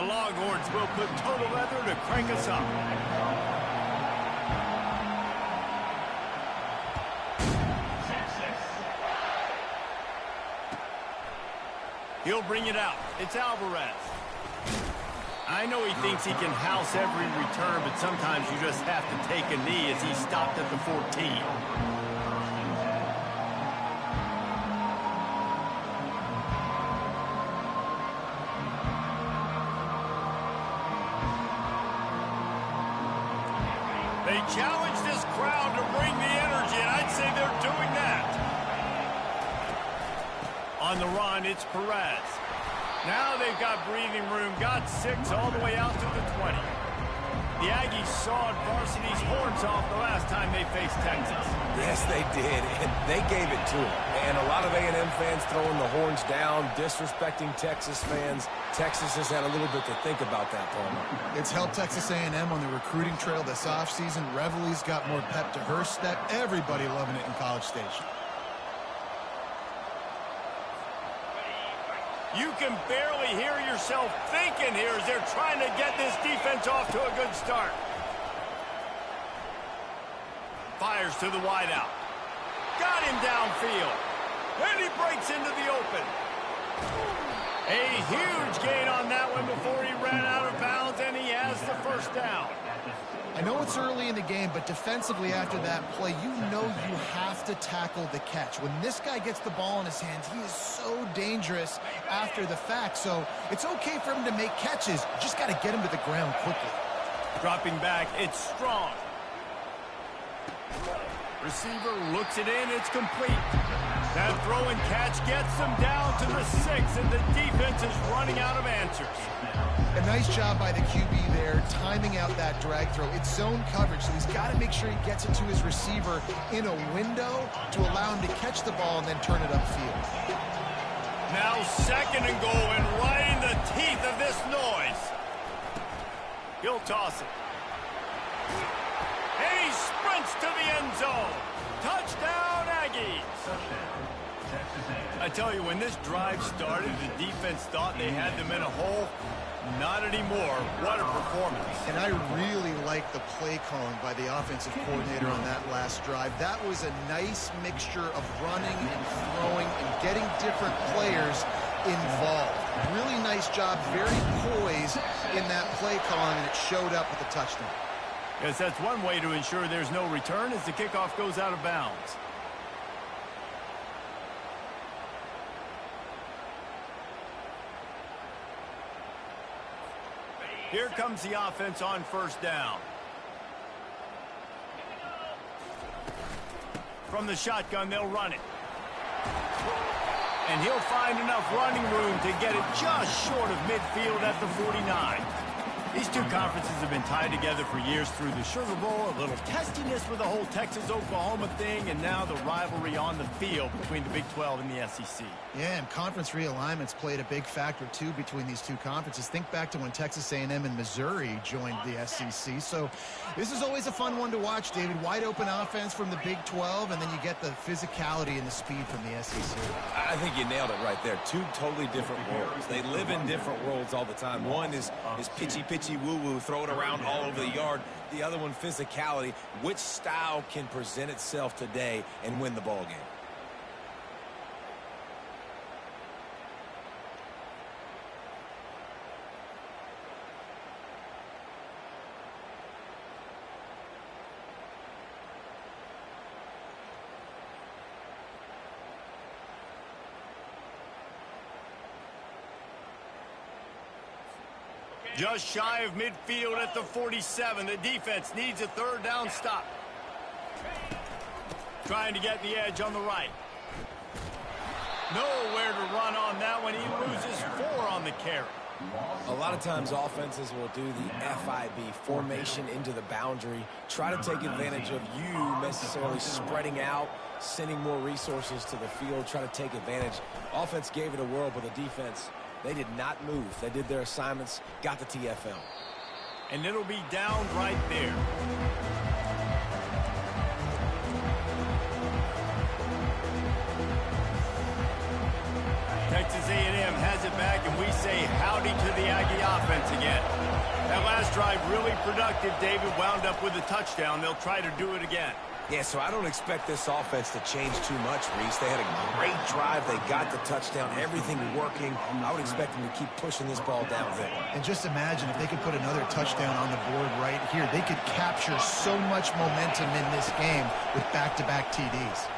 Longhorns will put total leather to crank us up. He'll bring it out. It's Alvarez. I know he thinks he can house every return, but sometimes you just have to take a knee as he stopped at the 14. They challenge this crowd to bring the energy, and I'd say they're doing that. On the run, it's Perez. Now they've got breathing room, got 6 all the way out to the 20. The Aggies sawed varsity's horns off the last time they faced Texas. Yes, they did, and they gave it to them. And a lot of A&M fans throwing the horns down, disrespecting Texas fans. Texas has had a little bit to think about that, Palmer. It's helped Texas A&M on the recruiting trail this offseason. Reveille's got more pep to her step. Everybody loving it in College Station. You can barely hear yourself thinking here as they're trying to get this defense off to a good start. Fires to the wideout. Got him downfield. And he breaks into the open. A huge gain on that one before he ran out of bounds, and he has the first down. I know it's early in the game, but defensively after that play, you know you have to tackle the catch. When this guy gets the ball in his hands, he is so dangerous after the fact. So it's okay for him to make catches. You just got to get him to the ground quickly. Dropping back, it's Strong. Receiver looks it in, it's complete. That throw and catch gets them down to the 6, and the defense is running out of answers. A nice job by the QB there, timing out that drag throw. It's zone coverage, so he's got to make sure he gets it to his receiver in a window to allow him to catch the ball and then turn it upfield. Now 2nd and goal, and right in the teeth of this noise. He'll toss it. And he sprints to the end zone. Touchdown, Aggies. I tell you, when this drive started, the defense thought they had them in a hole. Not anymore. What a performance. And I really like the play calling by the offensive coordinator on that last drive. That was a nice mixture of running and throwing and getting different players involved. Really nice job, very poised in that play calling, and it showed up with the touchdown. Yes, that's one way to ensure there's no return as the kickoff goes out of bounds. Here comes the offense on first down. From the shotgun, they'll run it. And he'll find enough running room to get it just short of midfield at the 49. These two conferences have been tied together for years through the Sugar Bowl, a little testiness with the whole Texas-Oklahoma thing, and now the rivalry on the field between the Big 12 and the SEC. Yeah, and conference realignments played a big factor, too, between these two conferences. Think back to when Texas A&M and Missouri joined the SEC. So this is always a fun one to watch, David. Wide open offense from the Big 12, and then you get the physicality and the speed from the SEC. I think you nailed it right there. Two totally different worlds. They live in different worlds all the time. One is pitchy woo-woo, throw it around all over the yard. The other one, physicality. Which style can present itself today and win the ball game? Just shy of midfield at the 47. The defense needs a third down stop. Trying to get the edge on the right. Nowhere to run on that one. He loses 4 on the carry. A lot of times offenses will do the FIB, formation into the boundary, try to take advantage of you necessarily spreading out, sending more resources to the field, try to take advantage. Offense gave it a whirl, but the defense, they did not move. They did their assignments, got the TFL. And it'll be down right there. Texas A&M has it back, and we say howdy to the Aggie offense again. That last drive really productive. David wound up with a touchdown. They'll try to do it again. Yeah, so I don't expect this offense to change too much, Reese. They had a great drive. They got the touchdown, everything working. I would expect them to keep pushing this ball downhill. And just imagine if they could put another touchdown on the board right here. They could capture so much momentum in this game with back-to-back TDs.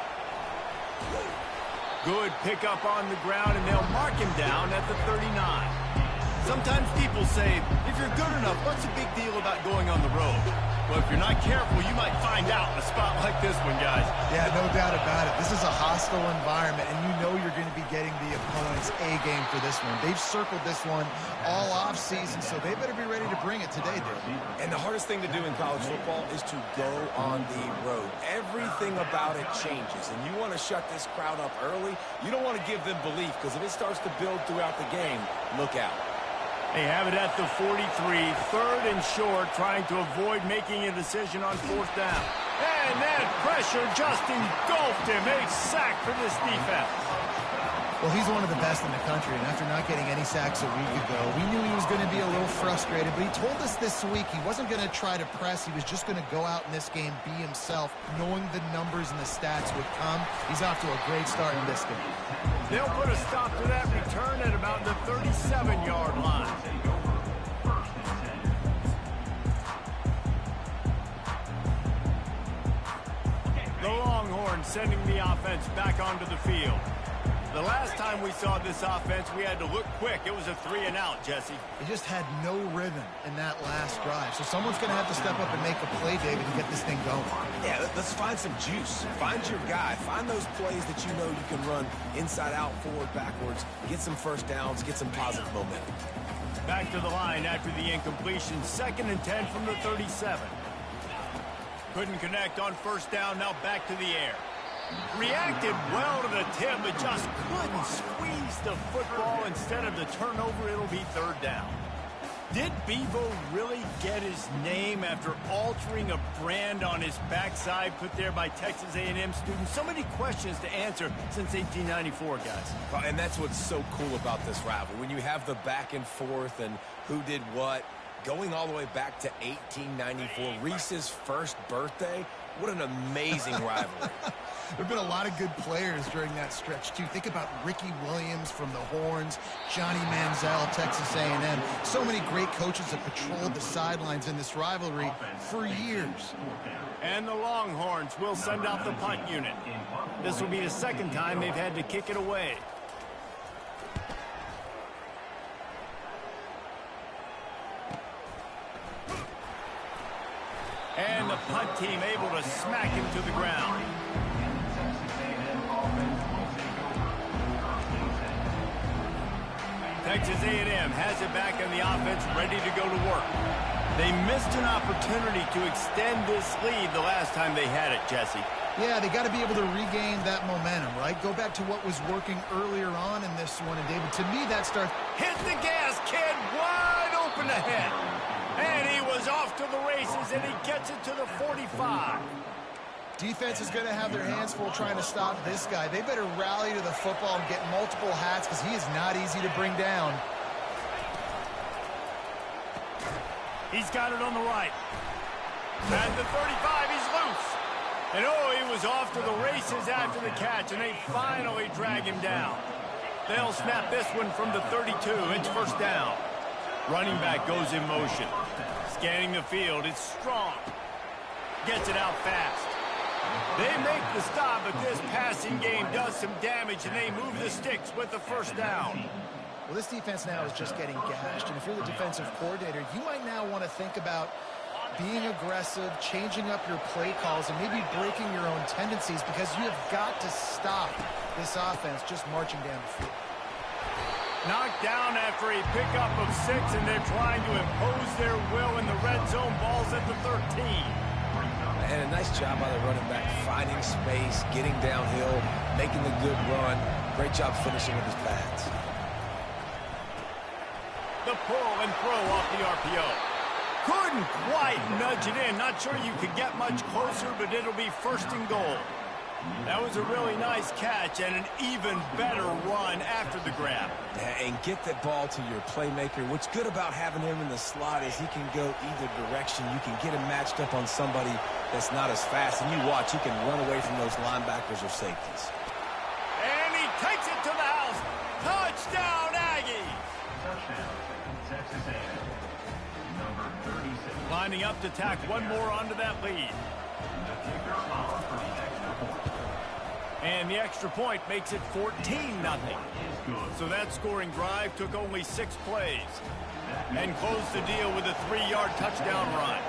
Good pickup on the ground, and they'll mark him down at the 39. Sometimes people say, if you're good enough, what's the big deal about going on the road? Well, if you're not careful, you might find out in a spot like this one, guys. Yeah, no doubt about it. This is a hostile environment, and you know you're going to be getting the opponent's A game for this one. They've circled this one all offseason, so they better be ready to bring it today, Dave. And the hardest thing to do in college football is to go on the road. Everything about it changes, and you want to shut this crowd up early. You don't want to give them belief, because if it starts to build throughout the game, look out. They have it at the 43, third and short, trying to avoid making a decision on fourth down. And that pressure just engulfed him. A sack for this defense. Well, he's one of the best in the country, and after not getting any sacks a week ago, we knew he was going to be a little frustrated, but he told us this week he wasn't going to try to press. He was just going to go out in this game, be himself, knowing the numbers and the stats would come. He's off to a great start in this game. They'll put a stop to that return at about the 37-yard line. The Longhorns sending the offense back onto the field. The last time we saw this offense, we had to look quick. It was a 3-and-out, Jesse. They just had no rhythm in that last drive. So someone's going to have to step up and make a play, David, and get this thing going. Yeah, let's find some juice. Find your guy. Find those plays that you know you can run inside out, forward, backwards. Get some first downs. Get some positive momentum. Back to the line after the incompletion. 2nd and 10 from the 37. Couldn't connect on first down. Now back to the air. Reacted well to the tip, but just couldn't squeeze the football. Instead of the turnover, it'll be third down. Did Bevo really get his name after altering a brand on his backside put there by Texas A&M students? So many questions to answer since 1894, guys. And that's what's so cool about this rivalry. When you have the back and forth and who did what, going all the way back to 1894, Reese's first birthday, what an amazing rivalry. There have been a lot of good players during that stretch, too. Think about Ricky Williams from the Horns, Johnny Manziel, Texas A&M. So many great coaches have patrolled the sidelines in this rivalry for years. And the Longhorns will send out the punt unit. This will be the second time they've had to kick it away. And the punt team able to smack him to the ground. Texas A&M has it back in the offense, ready to go to work. They missed an opportunity to extend this lead the last time they had it, Jesse. Yeah, they got to be able to regain that momentum, right? Go back to what was working earlier on in this one. And, David, to me, that starts... Hit the gas, kid! Wide open ahead. And he was off to the races, and he gets it to the 45. Defense is going to have their hands full trying to stop this guy. They better rally to the football and get multiple hats because he is not easy to bring down. He's got it on the right. At the 35, he's loose. And oh, he was off to the races after the catch, and they finally drag him down. They'll snap this one from the 32. It's first down. Running back goes in motion. Scanning the field. It's Strong. Gets it out fast. They make the stop, but this passing game does some damage, and they move the sticks with the first down. Well, this defense now is just getting gashed, and if you're the defensive coordinator, you might now want to think about being aggressive, changing up your play calls, and maybe breaking your own tendencies because you have got to stop this offense just marching down the field. Knocked down after a pickup of 6, and they're trying to impose their will in the red zone. Ball's at the 13. And a nice job by the running back, finding space, getting downhill, making the good run. Great job finishing with his pads. The pull and throw off the RPO. Couldn't quite nudge it in. Not sure you could get much closer, but it'll be first and goal. That was a really nice catch and an even better run after the grab. And get that ball to your playmaker. What's good about having him in the slot is he can go either direction. You can get him matched up on somebody that's not as fast. And you watch, he can run away from those linebackers or safeties. And he takes it to the house. Touchdown, Aggies! Touchdown, Texas A&M. Number 36. Lining up to tack one more onto that lead. The kicker off for the extra point. And the extra point makes it 14-0. So that scoring drive took only 6 plays and closed the deal with a 3-yard touchdown run.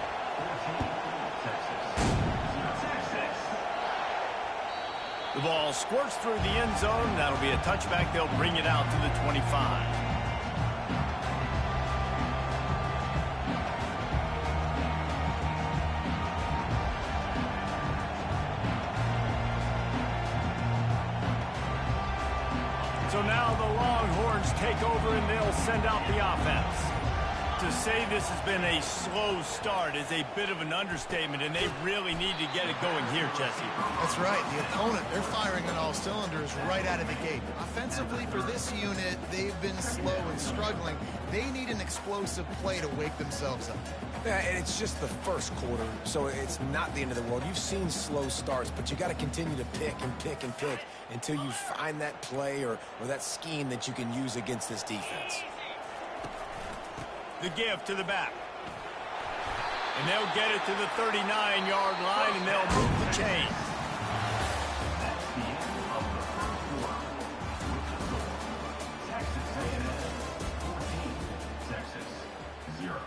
The ball squirts through the end zone. That'll be a touchback. They'll bring it out to the 25. So now the Longhorns take over and they'll send out the offense. To say this has been a slow start is a bit of an understatement, and they really need to get it going here, Jesse. That's right. The opponent, they're firing on all cylinders right out of the gate. Offensively, for this unit, they've been slow and struggling. They need an explosive play to wake themselves up. Yeah, and it's just the first quarter, so it's not the end of the world. You've seen slow starts, but you got to continue to pick and pick and pick until you find that play or that scheme that you can use against this defense. The give to the back. And they'll get it to the 39-yard line, and they'll move the chains. That's the end of the first quarter. With the score, Texas A&M 14, Texas 0.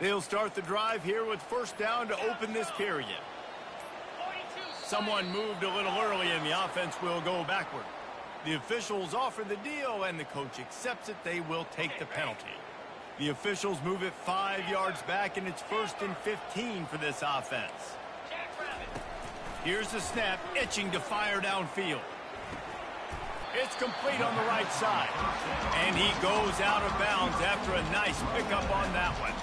They'll start the drive here with first down to open this period. Someone moved a little early, and the offense will go backward. The officials offer the deal, and the coach accepts it. They will take the penalty. The officials move it 5 yards back, and it's 1st and 15 for this offense. Here's the snap, itching to fire downfield. It's complete on the right side. And he goes out of bounds after a nice pickup on that one.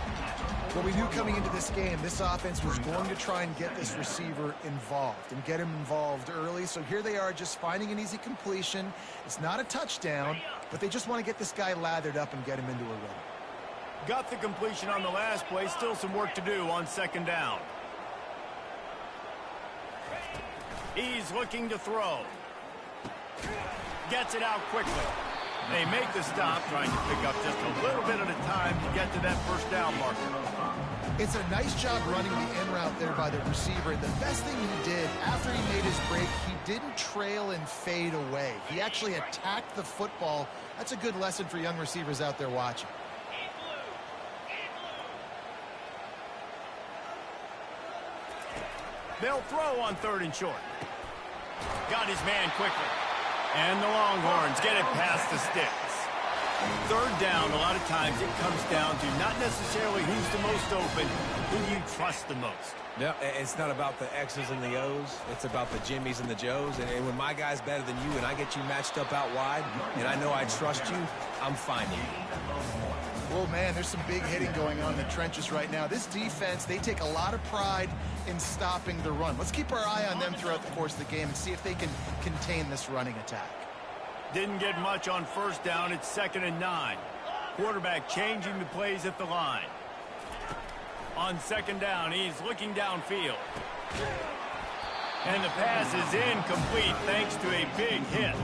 Well, we knew coming into this game, this offense was going to try and get this receiver involved and get him involved early. So here they are just finding an easy completion. It's not a touchdown, but they just want to get this guy lathered up and get him into a run. Got the completion on the last play. Still some work to do on second down. He's looking to throw. Gets it out quickly. They make the stop, trying to pick up just a little bit at a time to get to that first down marker. It's a nice job running the in route there by the receiver. And the best thing he did after he made his break, he didn't trail and fade away. He actually attacked the football. That's a good lesson for young receivers out there watching. They'll throw on 3rd and short. Got his man quickly. And the Longhorns get it past the sticks. 3rd down, a lot of times it comes down to not necessarily who's the most open, who you trust the most. Yeah, it's not about the X's and the O's. It's about the Jimmys and the Joes. And when my guy's better than you and I get you matched up out wide and I know I trust you, I'm finding you. Oh, man, there's some big hitting going on in the trenches right now. This defense, they take a lot of pride in stopping the run. Let's keep our eye on them throughout the course of the game and see if they can contain this running attack. Didn't get much on first down. It's 2nd and 9. Quarterback changing the plays at the line. On 2nd down, he's looking downfield. And the pass is incomplete thanks to a big hit.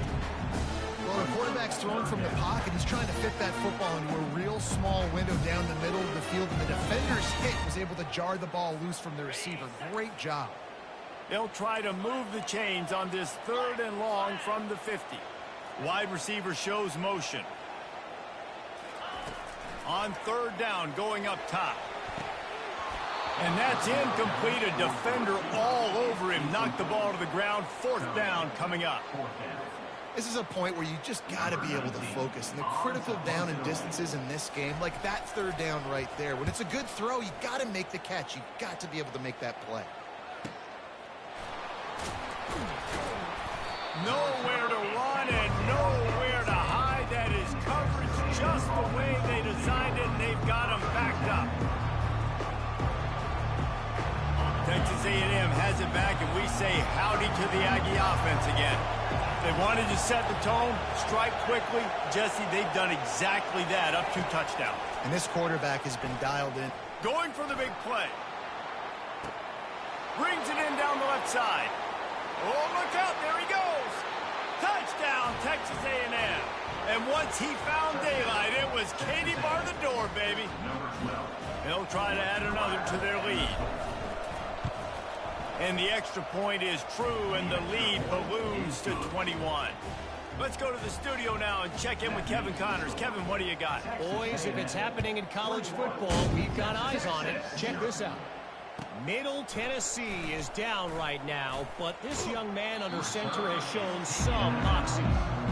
Well, the quarterback's throwing from the pocket. He's trying to fit that football into a real small window down the middle of the field, and the defender's hit was able to jar the ball loose from the receiver. Great job. They'll try to move the chains on this 3rd and long from the 50. Wide receiver shows motion. On 3rd down, going up top. And that's incomplete. A defender all over him. Knocked the ball to the ground. 4th down coming up. This is a point where you just got to be able to focus. And the critical down and distances in this game, like that third down right there, when it's a good throw, you got to make the catch. You got to be able to make that play. Nowhere to run and nowhere to hide. That is coverage just the way they designed it, and they've got them backed up. Texas A&M has it back, and we say howdy to the Aggie offense again. They wanted to set the tone, strike quickly. Jesse, they've done exactly that, up 2 touchdowns. And this quarterback has been dialed in. Going for the big play. Brings it in down the left side. Oh, look out, there he goes. Touchdown, Texas A&M. And once he found daylight, it was Katie bar the door, baby. They'll try to add another to their lead. And the extra point is true, and the lead balloons to 21. Let's go to the studio now and check in with Kevin Connors. Kevin, what do you got? Boys, if it's happening in college football, we've got eyes on it. Check this out. Middle Tennessee is down right now, but this young man under center has shown some moxie.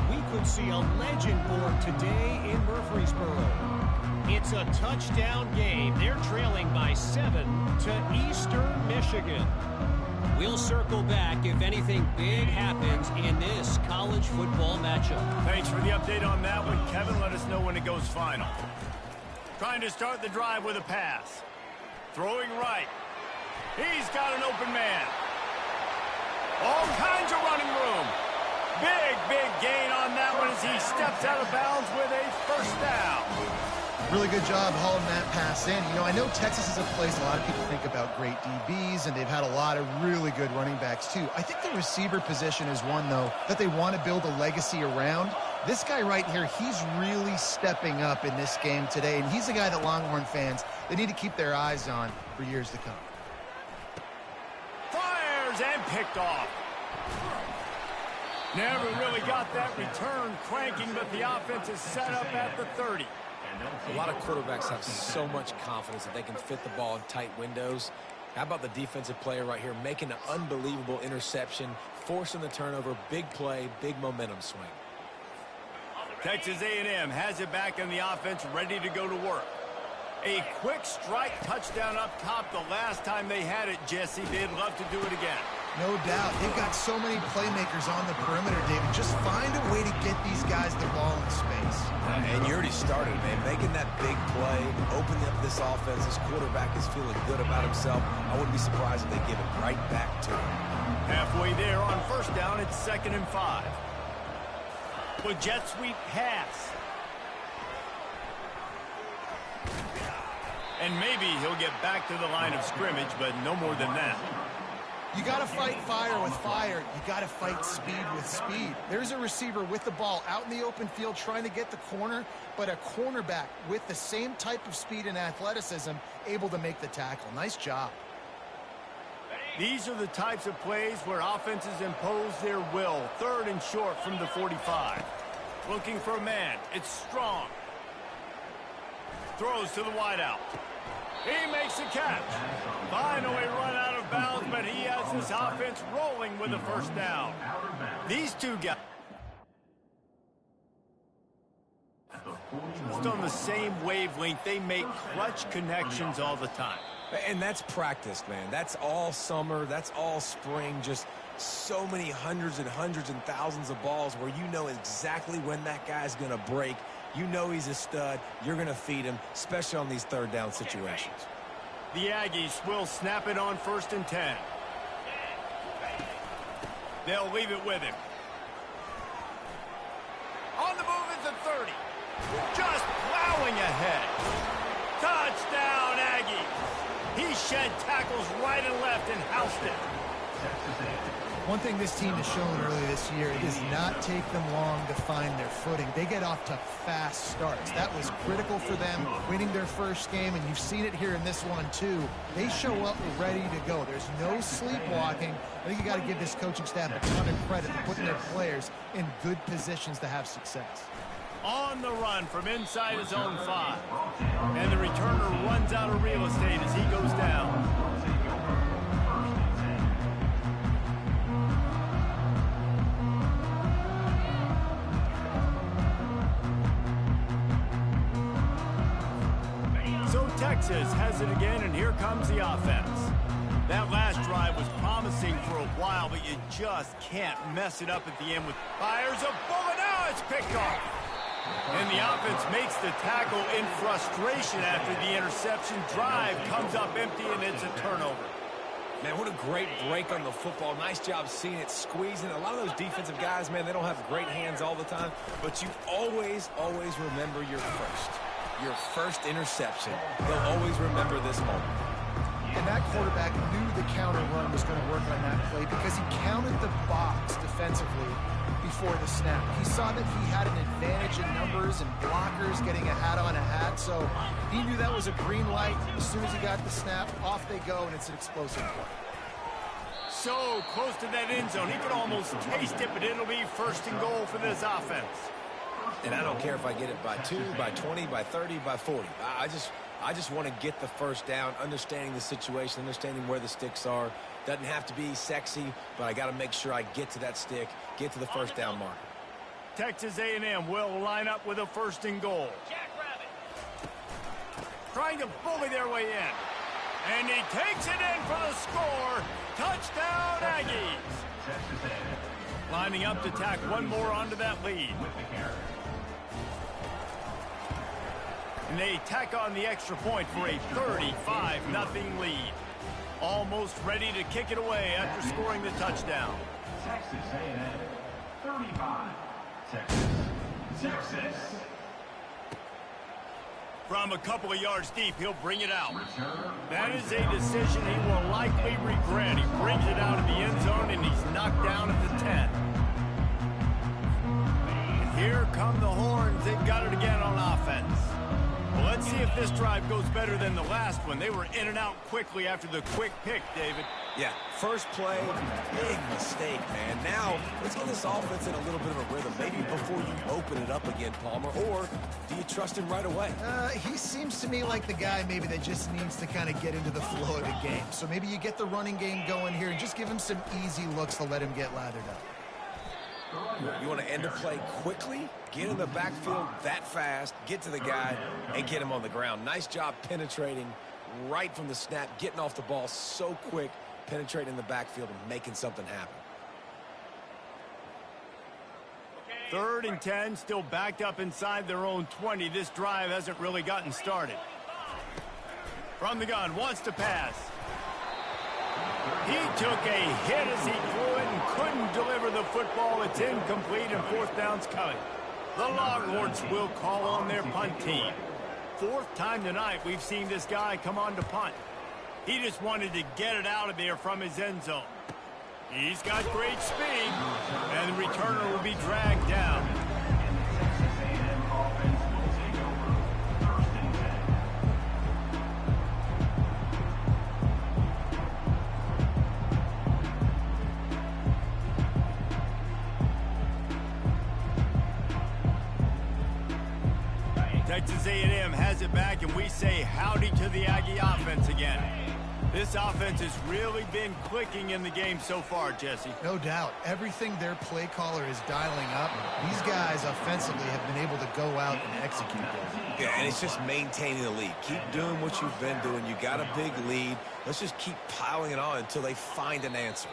We could see a legend born today in Murfreesboro. It's a touchdown game. They're trailing by 7 to Eastern Michigan. We'll circle back if anything big happens in this college football matchup. Thanks for the update on that one, Kevin. Let us know when it goes final. Trying to start the drive with a pass. Throwing right. He's got an open man. All kinds of running room. Big gain on that one as he steps out of bounds with a first down. Really good job hauling that pass in. You know, I know Texas is a place a lot of people think about great DBs, and they've had a lot of really good running backs too. I think the receiver position is one, though, that they want to build a legacy around. This guy right here, he's really stepping up in this game today, and he's a guy that Longhorn fans, they need to keep their eyes on for years to come. Fires and picked off. Never really got that return cranking, but the offense is set up at the 30. A lot of quarterbacks have so much confidence that they can fit the ball in tight windows. How about the defensive player right here making an unbelievable interception, forcing the turnover, big play, big momentum swing. Texas A&M has it back in the offense, ready to go to work. A quick strike touchdown up top the last time they had it, Jesse. They'd love to do it again. No doubt. They've got so many playmakers on the perimeter, David. Just find a way to get these guys the ball in space. And you already started, man. Making that big play, opening up this offense. This quarterback is feeling good about himself. I wouldn't be surprised if they give it right back to him. Halfway there on first down, it's 2nd and 5. With jet sweep pass. And maybe he'll get back to the line of scrimmage, but no more than that. You got to fight fire with fire. You got to fight speed with speed. There's a receiver with the ball out in the open field trying to get the corner, but a cornerback with the same type of speed and athleticism able to make the tackle. Nice job. These are the types of plays where offenses impose their will. 3rd and short from the 45. Looking for a man. It's Strong. Throws to the wideout. He makes the catch. Finally run out of bounds, but he has this offense rolling with a first down. These two guys just on the same wavelength. They make clutch connections all the time. And that's practice, man. That's all summer. That's all spring. Just so many hundreds and thousands of balls where you know exactly when that guy's going to break. You know he's a stud. You're going to feed him, especially on these 3rd down situations. The Aggies will snap it on 1st and 10. They'll leave it with him. On the move is the 30. Just plowing ahead. Touchdown, Aggies. He shed tackles right and left and housed it. One thing this team has shown early this year, it does not take them long to find their footing. They get off to fast starts. That was critical for them, winning their first game, and you've seen it here in this one too. They show up ready to go. There's no sleepwalking. I think you got to give this coaching staff a ton of credit for putting their players in good positions to have success. On the run from inside his own 5. And the returner runs out of real estate as he goes down. Texas has it again, and here comes the offense. That last drive was promising for a while, but you just can't mess it up at the end with fires a bullet. Now it's picked off. And the offense makes the tackle in frustration after the interception. Drive comes up empty, and it's a turnover. Man, what a great break on the football. Nice job seeing it, squeezing. A lot of those defensive guys, man, they don't have great hands all the time, but you always remember your first interception. They'll always remember this moment. And that quarterback knew the counter run was going to work on that play because he counted the box defensively before the snap. He saw that he had an advantage in numbers and blockers getting a hat on a hat, so he knew that was a green light. As soon as he got the snap, off they go, and it's an explosive play. So close to that end zone, he could almost taste it, but it'll be first and goal for this offense. And I don't care if I get it by 2, by 20, by 30, by 40. I just want to get the first down, understanding the situation, understanding where the sticks are. Doesn't have to be sexy, but I got to make sure I get to that stick, get to the first down marker. Texas A&M will line up with a first and goal. Trying to bully their way in. And he takes it in for the score. Touchdown, Aggies. Lining up to tack one more onto that lead. And they tack on the extra point for a 35-0 lead. Almost ready to kick it away after scoring the touchdown. Texas A&M 35. Texas. From a couple of yards deep, he'll bring it out. That is a decision he will likely regret. He brings it out of the end zone, and he's knocked down at the 10. And here come the horns. They've got it again on offense. Well, let's see if this drive goes better than the last one. They were in and out quickly after the quick pick, David. Yeah, first play, big mistake, man. Now, let's get this offense in a little bit of a rhythm. Maybe before you open it up again, Palmer, or do you trust him right away? He seems to me like the guy maybe that just needs to kind of get into the flow of the game. So maybe you get the running game going here and just give him some easy looks to let him get lathered up. You want to end the play quickly, get in the backfield that fast, get to the guy, and get him on the ground. Nice job penetrating right from the snap, getting off the ball so quick, penetrating the backfield and making something happen. 3rd and 10, still backed up inside their own 20. This drive hasn't really gotten started. From the gun, wants to pass. He took a hit as he threw it and couldn't deliver the football. It's incomplete and 4th down's coming. The Longhorns will call on their punt team. 4th time tonight we've seen this guy come on to punt. He just wanted to get it out of there from his end zone. He's got great speed, and the returner will be dragged down. Texas A&M has it back, and we say howdy to the Aggie offense again. This offense has really been clicking in the game so far, Jesse. No doubt. Everything their play caller is dialing up, these guys offensively have been able to go out and execute that. Yeah, and it's just maintaining the lead. Keep doing what you've been doing. You got a big lead. Let's just keep piling it on until they find an answer.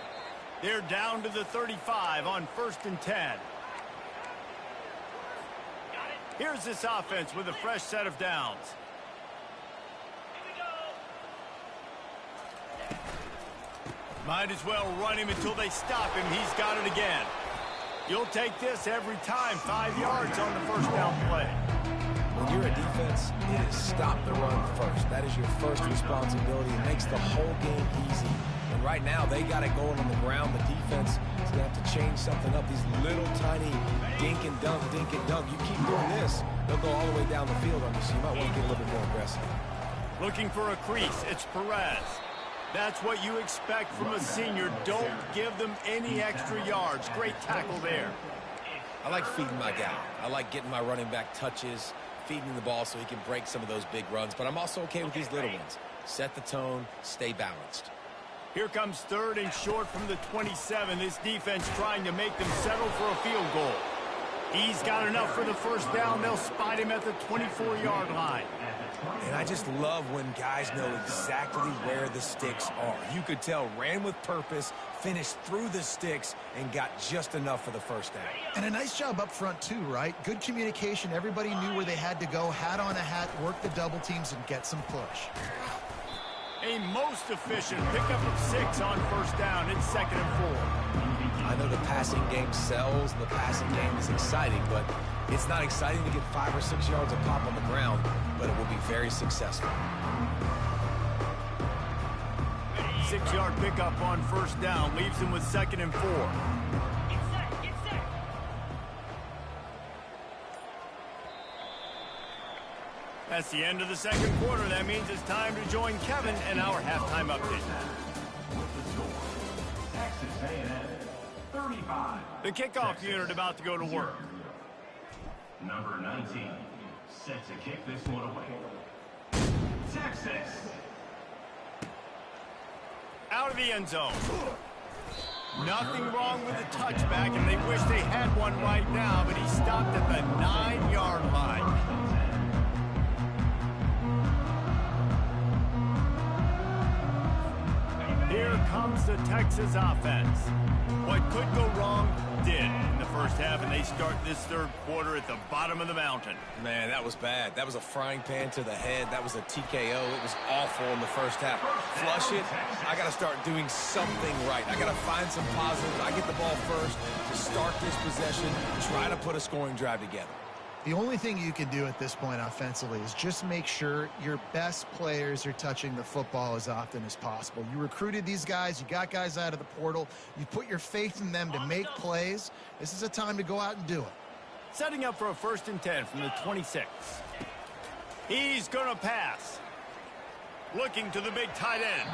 They're down to the 35 on 1st and 10. Here's this offense with a fresh set of downs. Might as well run him until they stop him. He's got it again. You'll take this every time. 5 yards on the 1st down play. When you're a defense, it is stop the run first. That is your first responsibility. It makes the whole game easy. And right now, they got it going on the ground. The defense is going to have to change something up. These little tiny dink and dunk, dink and dunk. You keep doing this, they'll go all the way down the field on you, so you might want to get a little bit more aggressive. Looking for a crease. It's Perez. That's what you expect from a senior. Don't give them any extra yards. Great tackle there. I like feeding my guy. I like getting my running back touches, feeding the ball so he can break some of those big runs. But I'm also okay with these little ones. Set the tone, stay balanced. Here comes 3rd and short from the 27. This defense trying to make them settle for a field goal. He's got enough for the 1st down. They'll spot him at the 24-yard line. And I just love when guys know exactly where the sticks are. You could tell, ran with purpose, finished through the sticks, and got just enough for the first down. And a nice job up front, too, right? Good communication. Everybody knew where they had to go, hat on a hat, work the double teams, and get some push. A most efficient pickup of 6 on first down. It's 2nd and 4. I know the passing game sells, and the passing game is exciting, but it's not exciting to get 5 or 6 yards of pop on the ground, but it will be very successful. 6-yard pickup on first down leaves him with 2nd and 4. That's the end of the second quarter. That means it's time to join Kevin and our halftime update. With the score, Texas A&M 35. The kickoff unit about to go to work. Number 19, set to kick this one away. Texas. Out of the end zone. Nothing wrong with the touchback, and they wish they had one right now, but he stopped at the 9-yard line. Here comes the Texas offense. What could go wrong did in the first half, and they start this third quarter at the bottom of the mountain. Man, that was bad. That was a frying pan to the head. That was a TKO. It was awful in the first half. Flush it. I got to start doing something right. I got to find some positives. I get the ball first to start this possession, try to put a scoring drive together. The only thing you can do at this point offensively is just make sure your best players are touching the football as often as possible. You recruited these guys. You got guys out of the portal. You put your faith in them to make plays. This is a time to go out and do it. Setting up for a 1st and 10 from the 26. He's going to pass. Looking to the big tight end.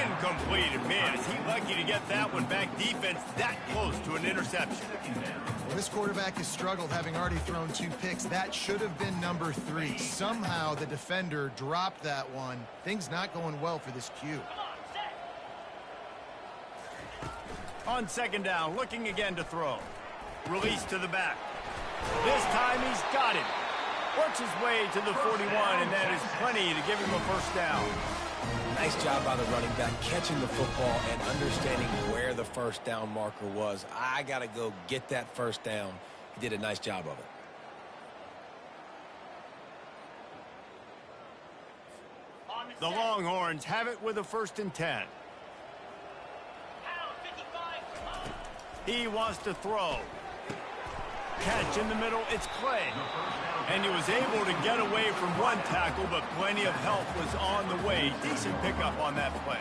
Incomplete. Man, is he lucky to get that one back. Defense that close to an interception. Well, this quarterback has struggled, having already thrown 2 picks. That should have been number 3. Somehow the defender dropped that one. Things not going well for this Q. On 2nd down, looking again to throw. Release to the back. This time he's got it. Works his way to the 41, and that is plenty to give him a 1st down. Nice job by the running back, catching the football and understanding where the 1st down marker was. I got to go get that 1st down. He did a nice job of it. The Longhorns have it with a 1st and 10. He wants to throw. Catch in the middle, it's Clay. And he was able to get away from one tackle, but plenty of help was on the way. Decent pickup on that play.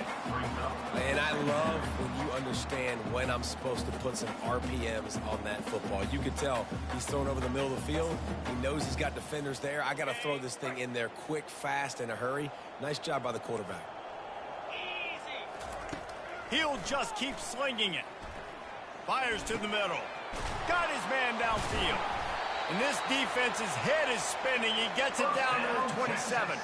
And I love when you understand when I'm supposed to put some RPMs on that football. You can tell he's thrown over the middle of the field. He knows he's got defenders there. I got to throw this thing in there quick, fast, in a hurry. Nice job by the quarterback. He'll just keep slinging it. Fires to the middle. Got his man downfield. And this defense's head is spinning. He gets it down to the 27.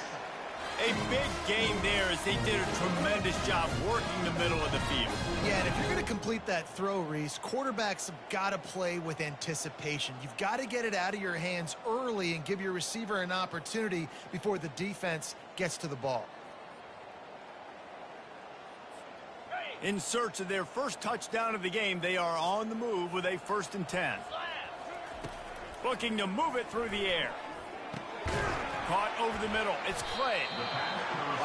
A big game there as they did a tremendous job working the middle of the field. Yeah, and if you're going to complete that throw, Reese, quarterbacks have got to play with anticipation. You've got to get it out of your hands early and give your receiver an opportunity before the defense gets to the ball. In search of their first touchdown of the game, they are on the move with a 1st and 10. Looking to move it through the air. Caught over the middle. It's Clay.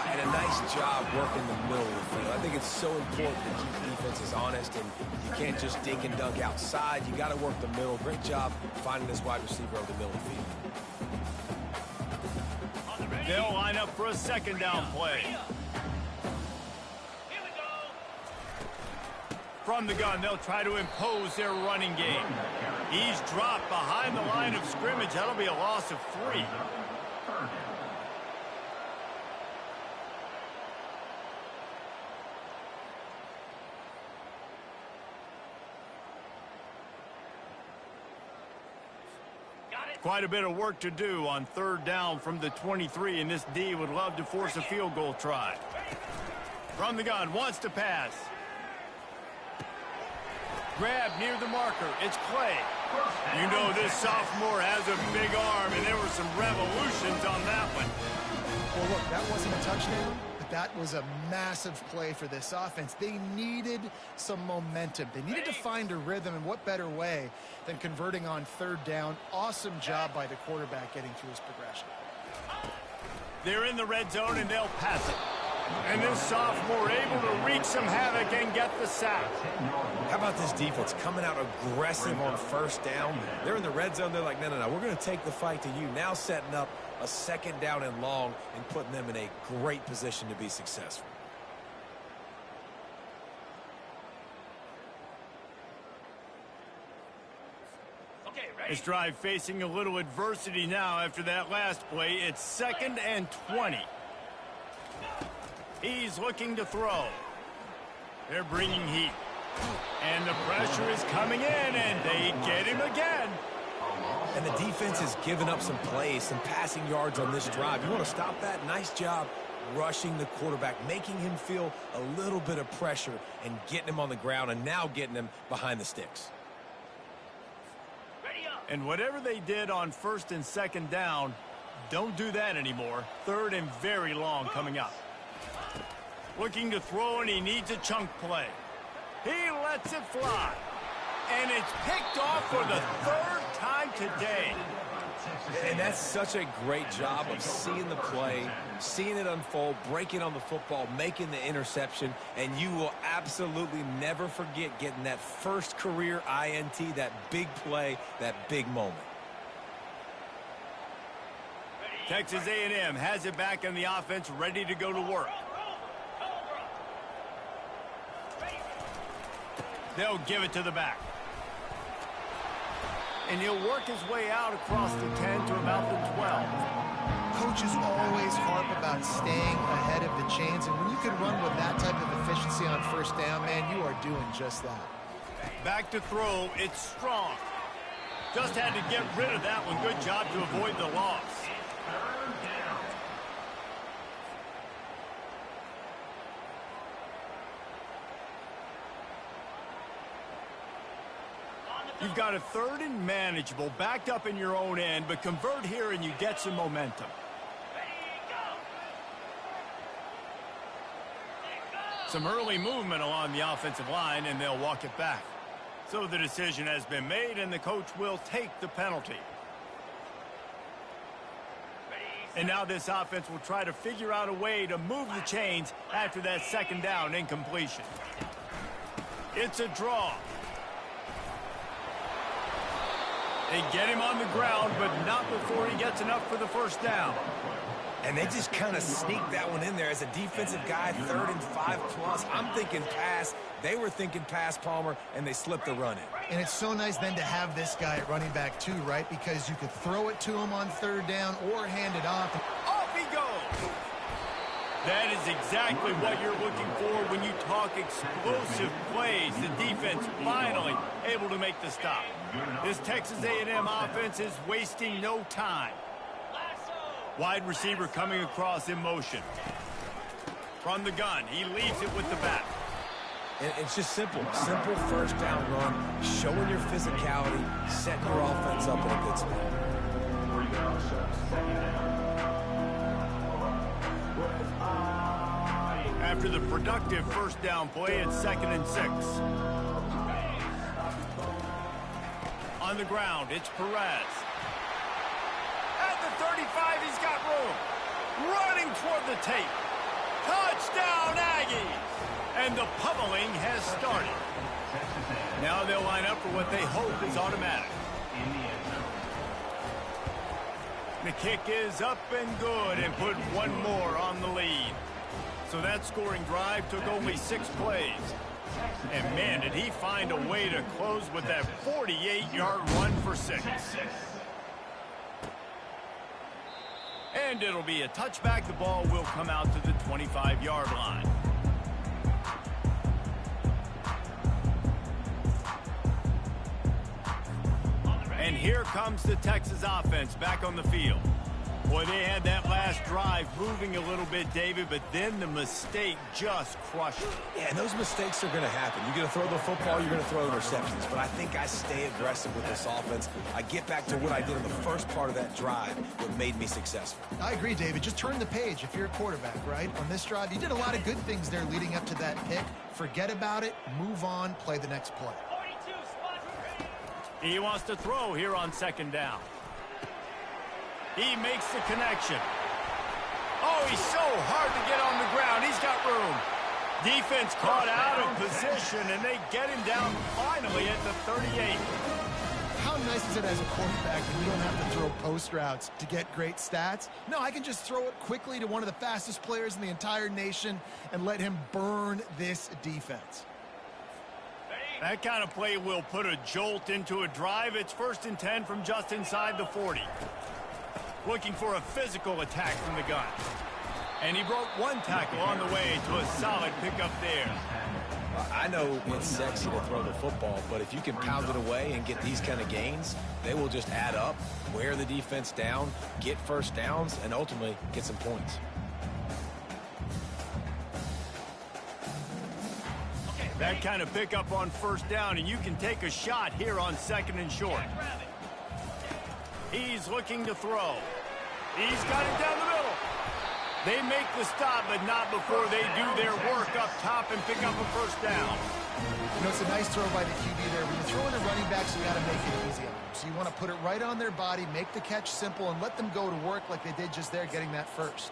And a nice job working the middle of the field. I think it's so important to keep defenses honest, and you can't just dink and dunk outside. You got to work the middle. Great job finding this wide receiver over the middle of the field. They'll line up for a 2nd down play. From the gun, they'll try to impose their running game. He's dropped behind the line of scrimmage. That'll be a loss of 3. Quite a bit of work to do on 3rd down from the 23, and this D would love to force a field goal try. From the gun, wants to pass. Grab near the marker. It's Clay. You know this sophomore has a big arm, and there were some revolutions on that one. Well, look, that wasn't a touchdown, but that was a massive play for this offense. They needed some momentum. They needed to find a rhythm, and what better way than converting on third down. Awesome job by the quarterback getting through his progression. They're in the red zone, and they'll pass it. And this sophomore able to wreak some havoc and get the sack. How about this defense coming out aggressive on first down? They're in the red zone. They're like, no, we're going to take the fight to you. Now setting up a second down and long and putting them in a great position to be successful. This drive facing a little adversity now after that last play. It's 2nd and 20. He's looking to throw. They're bringing heat. And the pressure is coming in, and they get him again. And the defense has given up some plays, some passing yards on this drive. You want to stop that? Nice job rushing the quarterback, making him feel a little bit of pressure and getting him on the ground and now getting him behind the sticks. And whatever they did on 1st and 2nd down, don't do that anymore. 3rd and very long coming up. Looking to throw, and he needs a chunk play. He lets it fly. And it's picked off for the 3rd time today. And that's such a great job of seeing the play, seeing it unfold, breaking on the football, making the interception, and you will absolutely never forget getting that first career INT, that big play, that big moment. Texas A&M has it back in the offense, ready to go to work. They'll give it to the back. And he'll work his way out across the 10 to about the 12. Coaches always harp about staying ahead of the chains, and when you can run with that type of efficiency on first down, man, you are doing just that. Back to throw. It's strong. Just had to get rid of that one. Good job to avoid the loss. You've got a 3rd and manageable, backed up in your own end, but convert here and you get some momentum. Some early movement along the offensive line, and they'll walk it back. So the decision has been made, and the coach will take the penalty. And now this offense will try to figure out a way to move the chains after that 2nd down incompletion. It's a draw. They get him on the ground, but not before he gets enough for the 1st down. And they just kind of sneaked that one in there as a defensive guy, 3rd and 5+. I'm thinking pass. They were thinking pass, Palmer, and they slipped the run in. And it's so nice then to have this guy at running back too, right? Because you could throw it to him on 3rd down or hand it off. Off he goes. That is exactly what you're looking for when you talk explosive plays. The defense finally able to make the stop. This Texas A&M offense is wasting no time. Wide receiver coming across in motion. From the gun, he leaves it with the back. And it's just simple. Simple first down run, showing your physicality, setting your offense up in a good spot. After the productive 1st down play, it's 2nd and 6. On the ground, it's Perez. At the 35, he's got room. Running toward the tape. Touchdown, Aggies! And the pummeling has started. Now they'll line up for what they hope is automatic. The kick is up and good and put one more on the lead. So that scoring drive took only 6 plays. And man, did he find a way to close with that 48-yard run for 6. And it'll be a touchback. The ball will come out to the 25-yard line. And here comes the Texas offense back on the field. Boy, they had that last drive moving a little bit, David, but then the mistake just crushed it. Yeah, and those mistakes are going to happen. You're going to throw the football, you're going to throw interceptions. But I think I stay aggressive with this offense. I get back to what I did in the first part of that drive that made me successful. I agree, David. Just turn the page if you're a quarterback, right? On this drive, you did a lot of good things there leading up to that pick. Forget about it, move on, play the next play. He wants to throw here on second down. He makes the connection. Oh, he's so hard to get on the ground. He's got room. Defense caught out of position, and they get him down finally at the 38. How nice is it as a quarterback that you don't have to throw post routes to get great stats? No, I can just throw it quickly to one of the fastest players in the entire nation and let him burn this defense. That kind of play will put a jolt into a drive. It's 1st and 10 from just inside the 40. Looking for a physical attack from the gun. And he broke one tackle on the way to a solid pickup there. I know it's sexy to throw the football, but if you can pound it away and get these kind of gains, they will just add up, wear the defense down, get first downs, and ultimately get some points. That kind of pickup on first down, and you can take a shot here on 2nd and short. He's looking to throw. He's got it down the middle. They make the stop, but not before they do their work up top and pick up a first down. You know, it's a nice throw by the QB there. When you're throwing the running backs, you got to make it easy on them. So you want to put it right on their body, make the catch simple, and let them go to work like they did just there, getting that first.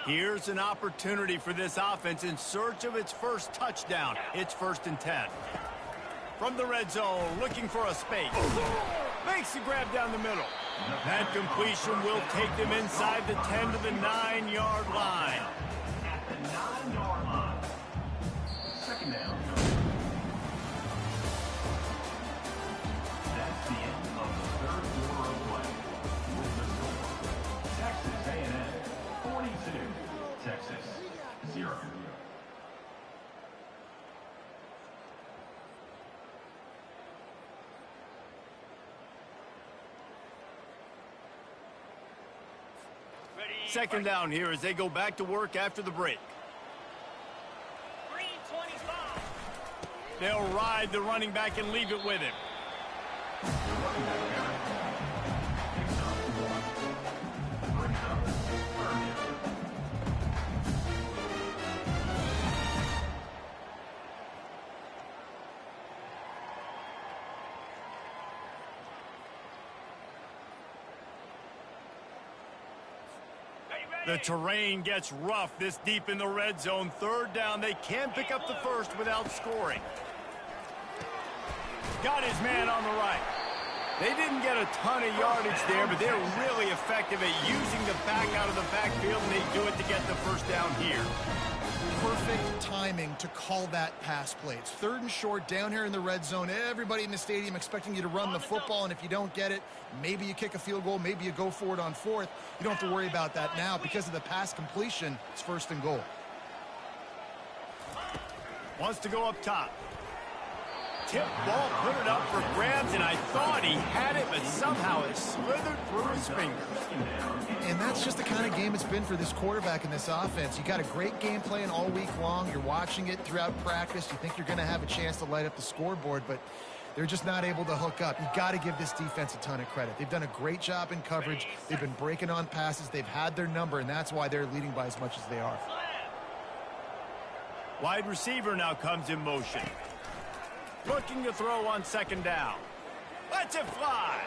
Here's an opportunity for this offense in search of its first touchdown. It's 1st and 10. From the red zone, looking for a space. Makes the grab down the middle. That completion will take them inside the 10 to the 9-yard line. At the 9-yard line. 2nd down. That's the end of the 3rd quarter of play. With the score, Texas A&M 42, Texas 0. Second down here as they go back to work after the break. They'll ride the running back and leave it with him. The terrain gets rough this deep in the red zone. 3rd down, they can pick up the first without scoring. Got his man on the right. They didn't get a ton of yardage there, but they're really effective at using the back out of the backfield, and they do it to get the first down here. Perfect timing to call that pass play. It's 3rd and short down here in the red zone. Everybody in the stadium expecting you to run the football, and if you don't get it, maybe you kick a field goal, maybe you go for it on 4th. You don't have to worry about that now. Because of the pass completion, it's 1st and goal. Wants to go up top. Tip ball, put it up for grabs, and I thought he had it, but somehow it slithered through his fingers. And that's just the kind of game it's been for this quarterback in this offense. You got a great game plan all week long. You're watching it throughout practice. You think you're going to have a chance to light up the scoreboard, but they're just not able to hook up. You got to give this defense a ton of credit. They've done a great job in coverage. They've been breaking on passes. They've had their number, and that's why they're leading by as much as they are. Wide receiver now comes in motion. Looking to throw on 2nd down. Lets it fly.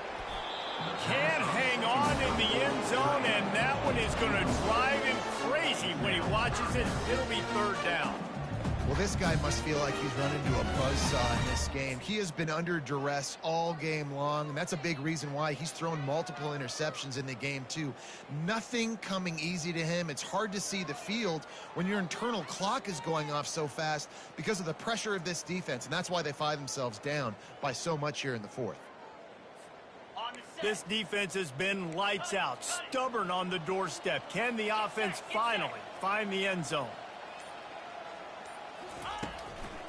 Can't hang on in the end zone, and that one is going to drive him crazy when he watches it. It'll be 3rd down. Well, this guy must feel like he's run into a buzzsaw in this game. He has been under duress all game long, and that's a big reason why he's thrown multiple interceptions in the game, too. Nothing coming easy to him. It's hard to see the field when your internal clock is going off so fast because of the pressure of this defense, and that's why they find themselves down by so much here in the 4th. This defense has been lights out, stubborn on the doorstep. Can the offense finally find the end zone?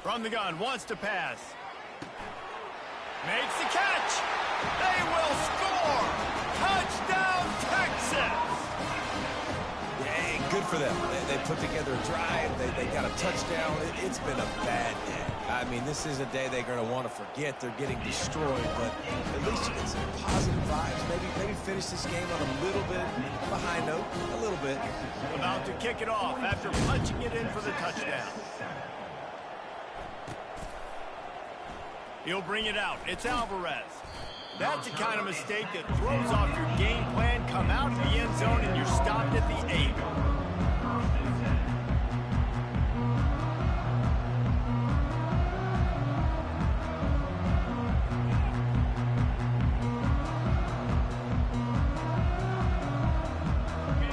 From the gun, wants to pass. Makes the catch. They will score. Alvarez. Hey, good for them. They put together a drive. They got a touchdown. It's been a bad day. I mean, this is a day they're going to want to forget. They're getting destroyed, but at least you get some positive vibes. Maybe finish this game on a little bit behind note, a little bit. About to kick it off after punching it in for the touchdown. He'll bring it out. It's Alvarez. That's the kind of mistake that throws off your game plan. Come out of the end zone and you're stopped at the 8.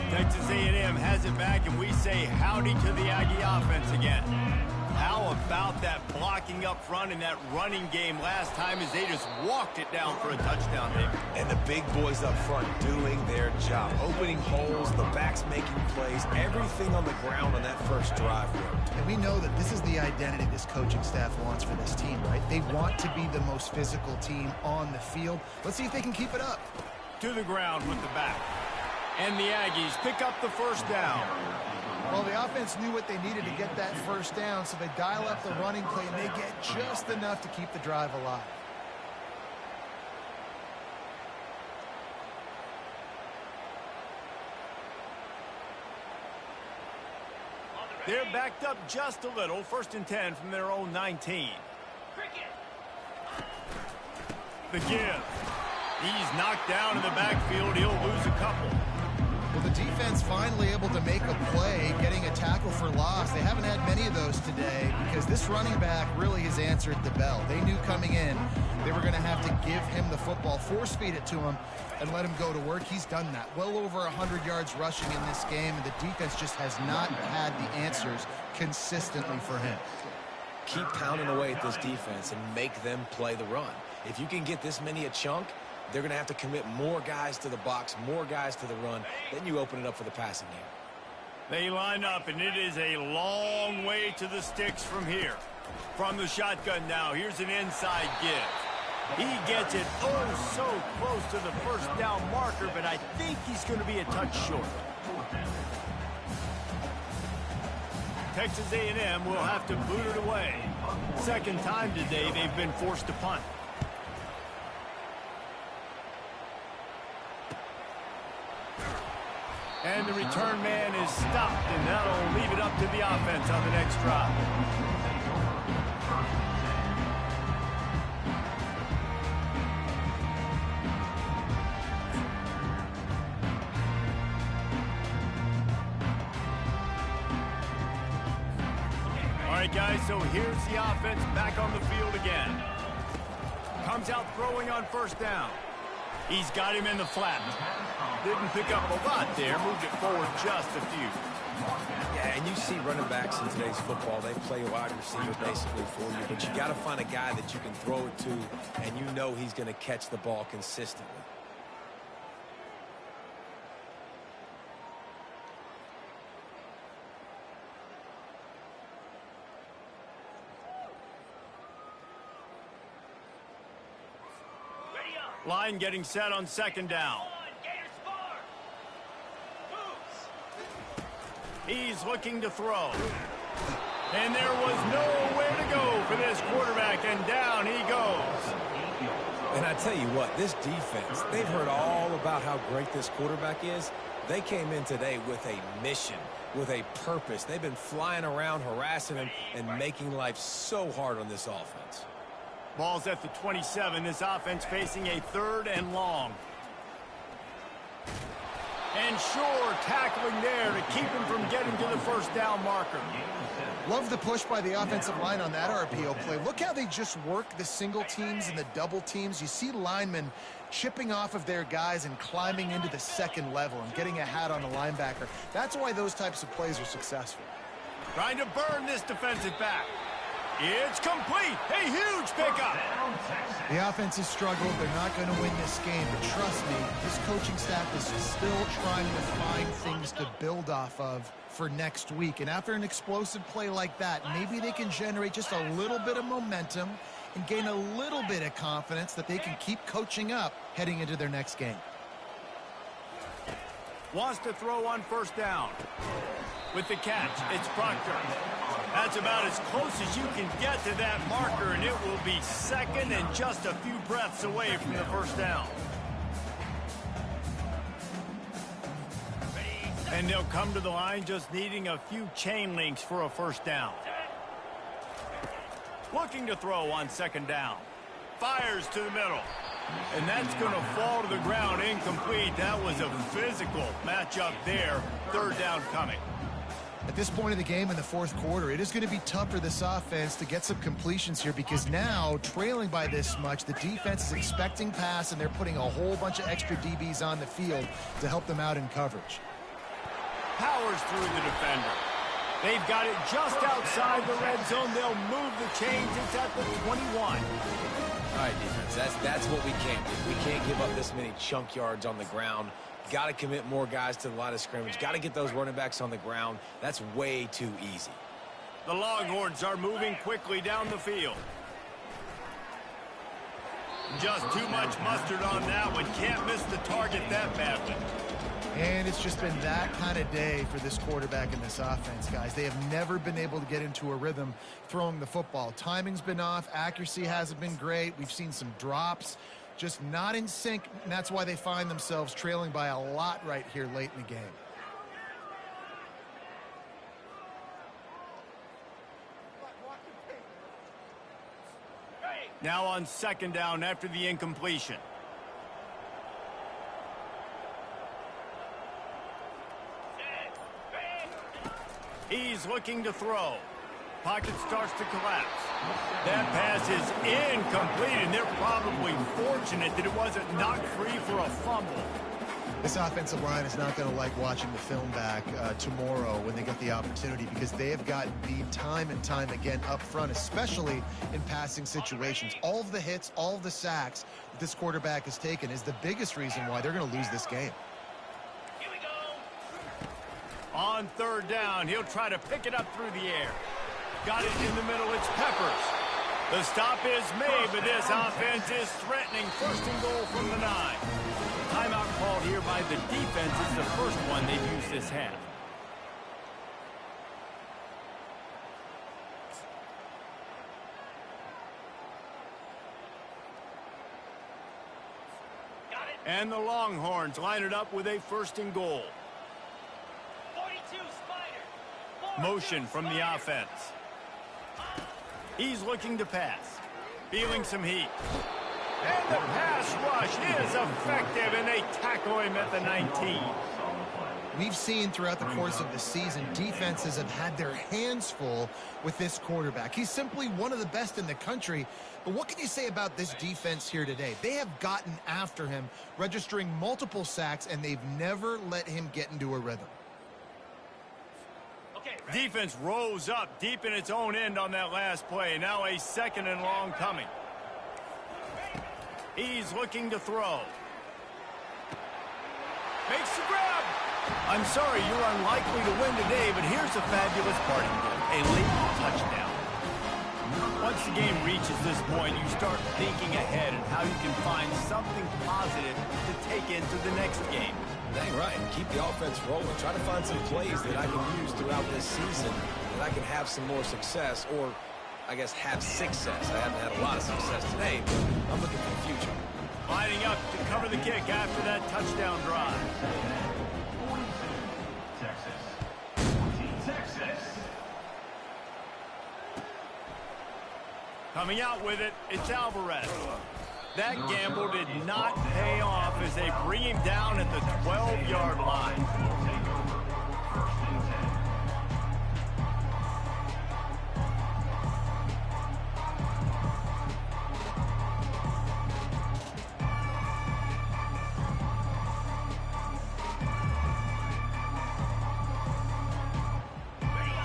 Texas A&M has it back, and we say howdy to the Aggie offense again. How about that blocking up front and that running game last time as they just walked it down for a touchdown there. And the big boys up front doing their job. Opening holes, the backs making plays, everything on the ground on that first drive. And we know that this is the identity this coaching staff wants for this team, right? They want to be the most physical team on the field. Let's see if they can keep it up. To the ground with the back. And the Aggies pick up the first down. Well, the offense knew what they needed to get that first down, so they dial up the running play, and they get just enough to keep the drive alive. They're backed up just a little. 1st and 10 from their own 19. The give. He's knocked down in the backfield. He'll lose a couple. Well, the defense finally able to make a play, getting a tackle for loss. They haven't had many of those today because this running back really has answered the bell. They knew coming in they were going to have to give him the football, force feed it to him, and let him go to work. He's done that. Well over 100 yards rushing in this game, and the defense just has not had the answers consistently for him. Keep pounding away at this defense and make them play the run. If you can get this many a chunk, they're going to have to commit more guys to the box, more guys to the run. Then you open it up for the passing game. They line up, and it is a long way to the sticks from here. From the shotgun now, here's an inside give. He gets it oh so close to the first down marker, but I think he's going to be a touch short. Texas A&M will have to boot it away. Second time today they've been forced to punt. And the return man is stopped, and that'll leave it up to the offense on the next drive. All right, guys, so here's the offense back on the field again. Comes out throwing on first down. He's got him in the flat. Didn't pick up a lot there. Moved it forward just a few. Yeah, and you see running backs in today's football. They play wide receiver basically for you. But you got to find a guy that you can throw it to, and you know he's going to catch the ball consistently. Line getting set on second down. He's looking to throw. And there was nowhere to go for this quarterback, and down he goes. And I tell you what, this defense, they've heard all about how great this quarterback is. They came in today with a mission, with a purpose. They've been flying around, harassing him, and making life so hard on this offense. Ball's at the 27. This offense facing a 3rd and long. And sure, tackling there to keep him from getting to the first down marker. Love the push by the offensive line on that RPO play. Look how they just work the single teams and the double teams. You see linemen chipping off of their guys and climbing into the second level and getting a hat on the linebacker. That's why those types of plays are successful. Trying to burn this defensive back. It's complete. A huge pickup. The offense has struggled. They're not going to win this game. But trust me, this coaching staff is still trying to find things to build off of for next week. And after an explosive play like that, maybe they can generate just a little bit of momentum and gain a little bit of confidence that they can keep coaching up heading into their next game. Wants to throw on first down. With the catch, it's Proctor. That's about as close as you can get to that marker, and it will be second and just a few breaths away from the first down. And they'll come to the line just needing a few chain links for a first down. Looking to throw on second down. Fires to the middle. And that's going to fall to the ground incomplete. That was a physical matchup there. Third down coming. At this point of the game in the fourth quarter, it is going to be tough for this offense to get some completions here because now, trailing by this much, the defense is expecting pass, and they're putting a whole bunch of extra DBs on the field to help them out in coverage. Powers through the defender. They've got it just outside the red zone. They'll move the chains. It's at the 21. All right, defense, that's what we can't do. We can't give up this many chunk yards on the ground. Got to commit more guys to the line of scrimmage. Got to get those running backs on the ground. That's way too easy. The Longhorns are moving quickly down the field. Just too much mustard on that one. Can't miss the target that badly. And it's just been that kind of day for this quarterback and this offense, guys. They have never been able to get into a rhythm throwing the football. Timing's been off. Accuracy hasn't been great. We've seen some drops. Just not in sync, and that's why they find themselves trailing by a lot right here late in the game. Now on second down after the incompletion. He's looking to throw. Pocket starts to collapse. That pass is incomplete, and they're probably fortunate that it wasn't knocked free for a fumble. This offensive line is not going to like watching the film back tomorrow when they get the opportunity because they have gotten beat time and time again up front, especially in passing situations. All of the hits, all of the sacks that this quarterback has taken is the biggest reason why they're going to lose this game. On third down, he'll try to pick it up through the air. Got it in the middle, it's Peppers. The stop is made, but this offense is threatening. First and goal from the 9. Timeout called here by the defense is the first one they've used this half. And the Longhorns line it up with a first and goal. Motion from the offense. He's looking to pass. Feeling some heat. And the pass rush is effective, and they tackle him at the 19. We've seen throughout the course of the season, defenses have had their hands full with this quarterback. He's simply one of the best in the country. But what can you say about this defense here today? They have gotten after him, registering multiple sacks, and they've never let him get into a rhythm. Defense rose up deep in its own end on that last play. Now a second and long coming. He's looking to throw. Makes the grab. I'm sorry, you're unlikely to win today, but here's a fabulous parting gift. A late touchdown. Once the game reaches this point, you start thinking ahead and how you can find something positive to take into the next game. Dang right. Keep the offense rolling. Try to find some plays that I can use throughout this season that I can have some more success, or I guess have success. I haven't had a lot of success today, but I'm looking for the future. Lining up to cover the kick after that touchdown drive. 14 Texas. Coming out with it, it's Alvarez. That gamble did not pay off as they bring him down at the 12-yard line.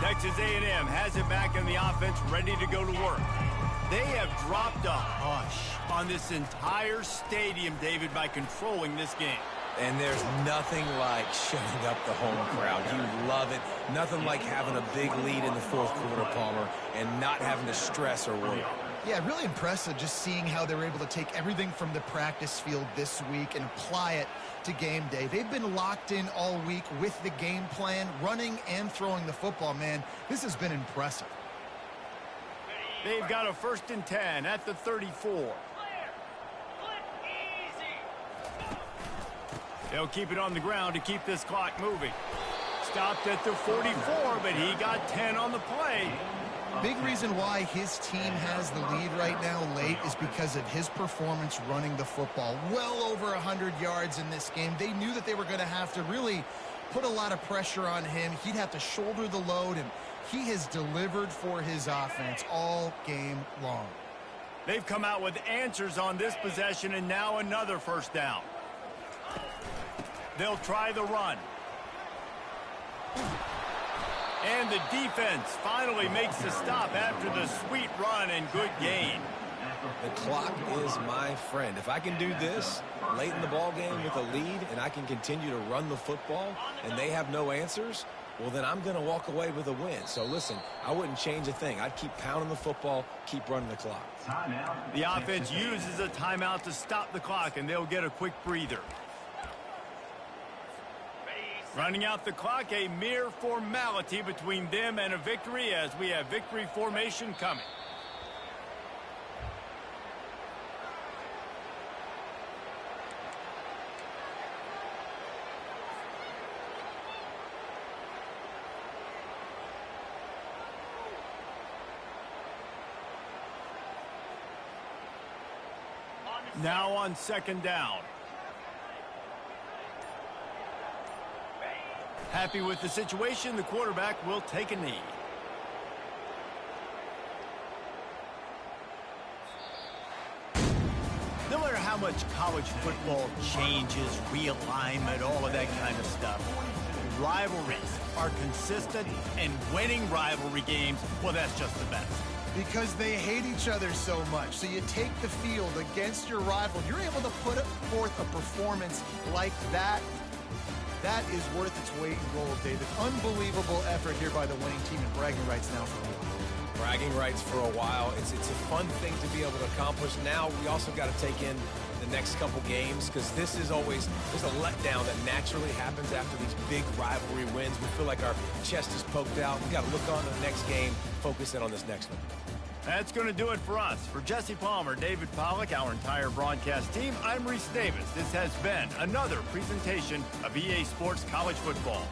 Texas A&M has it back in the offense, ready to go to work. They have dropped a hush on this entire stadium, David, by controlling this game. And there's nothing like shutting up the home crowd. You love it. Nothing like having a big lead in the fourth quarter, Palmer, and not having to stress or worry. Yeah, really impressive just seeing how they were able to take everything from the practice field this week and apply it to game day. They've been locked in all week with the game plan, running and throwing the football, man. This has been impressive. They've got a 1st and 10 at the 34. They'll keep it on the ground to keep this clock moving. Stopped at the 44, but he got 10 on the play. Big reason why his team has the lead right now late is because of his performance running the football. Well over 100 yards in this game. They knew that they were going to have to really put a lot of pressure on him. He'd have to shoulder the load, and he has delivered for his offense all game long. They've come out with answers on this possession, and now another 1st down. They'll try the run. And the defense finally makes the stop after the sweet run and good gain. The clock is my friend. If I can do this late in the ball game with a lead and I can continue to run the football and they have no answers, well, then I'm going to walk away with a win. So, listen, I wouldn't change a thing. I'd keep pounding the football, keep running the clock. The offense uses a timeout to stop the clock, and they'll get a quick breather. Running out the clock, a mere formality between them and a victory as we have victory formation coming. Now on 2nd down. Happy with the situation, the quarterback will take a knee. No matter how much college football changes, realignment, all of that kind of stuff, rivalries are consistent, and winning rivalry games, well, that's just the best. Because they hate each other so much. So you take the field against your rival. You're able to put forth a performance like that. That is worth its weight in gold, David. Unbelievable effort here by the winning team, and bragging rights now for a while. Bragging rights for a while. It's a fun thing to be able to accomplish. Now we also got to take in the next couple games, because this is always, there's a letdown that naturally happens after these big rivalry wins. We feel like our chest is poked out. We got to look on to the next game, focus in on this next one. That's going to do it for us. For Jesse Palmer, David Pollack, our entire broadcast team, I'm Reese Davis. This has been another presentation of EA Sports College Football.